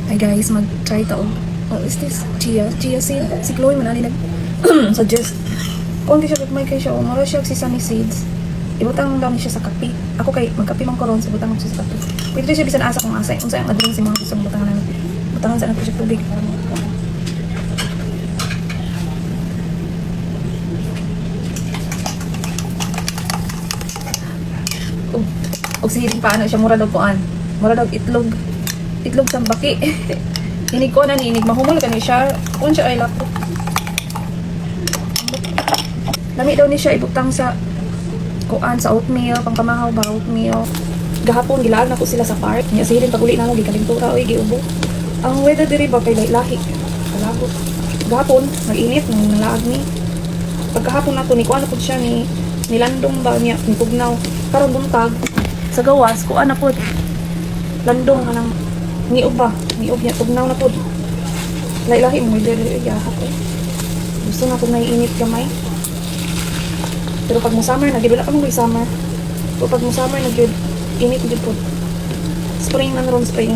Hi guys, mag-try ta og what is this? Chia seed. Si Chloe man ali nag suggest. Kung di siya gagmay kay siya, mara siya og sesame seeds. Ibutang daw ni siya sa kape. Ako kay magkape man karon sa butang siya sa kape. Pwede siya bisan asa kung asa. Unsa ang adring si mga gusto butangan na. Butangan sa anak siya tubig para mo. Og sihiling paano siya mura daw kuan. Mura daw itlog sa baki. Inig ko na niinig mahumol ka ni siya. Kung siya ay laptop. Lami daw ni siya ibutang sa kuan sa oatmeal, pangkamahaw ba oatmeal. Gahapon gilaan na ko sila sa park. Nya sihiling pag-uli na mo gikalintura oy giubo. Ang weather diri ba kay lahi. Kalagot. Gahapon nag-init nang nalaag ni. Pagkahapon nato ni kuan na pud siya ni nilandong ba niya ni pugnaw. Karon buntag sa gawas kuan na pud. Landong anang niog ba? Niog niya tugnaw na pod. Lahi-lahi mo dili yahat eh. Gusto na kung naiinit kamay. Pero pag mo summer na gid wala pa mo summer. Pero pag mo summer na gid init gid pod. Spring man ron spring.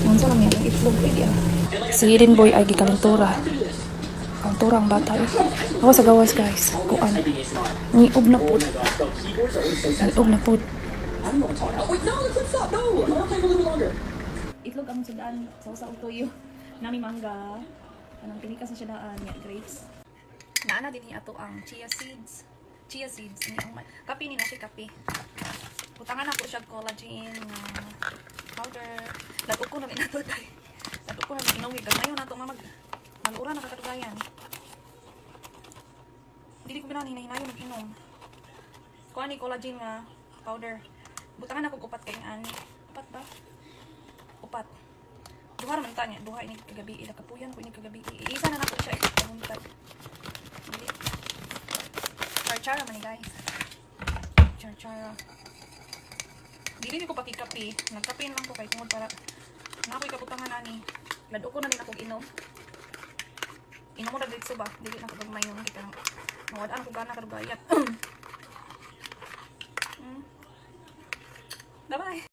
Unsa na may itlog eh. Si Eden Boy ay gikalentura. Kalentura ang bata eh. Ako sa gawas guys. Kuan. Niog na pod. Niog na pod. Itlog ang sudaan sa utoyo nami mangga anong pinikas na siya daan ya grapes naana din ni ato ang chia seeds ni ang kape ni na siya kape putangan ako siya collagen powder lago ko na minato tay lago ko na inom gid mayo nato nga mag-ura na kakatugayan dili ko binahinayon mag-inom kuha ni collagen nga powder. Butangan ako upat kay an. Upat ba? Upat. Duha man ta niya, duha ini kagabi ila kapuyan ko ini kagabi. Isa na nako siya ipuntat. Dili. Char-chara man ni guys. Char-chara. Dili ko pakikapi. Nagkape lang ko kay tungod para nakoy kabutangan ani. Lado ko na din ako inom. Inom mo na dito ba? Dili na ko gagmayon kita. Mawadaan ko gana kadugayat. Bye-bye.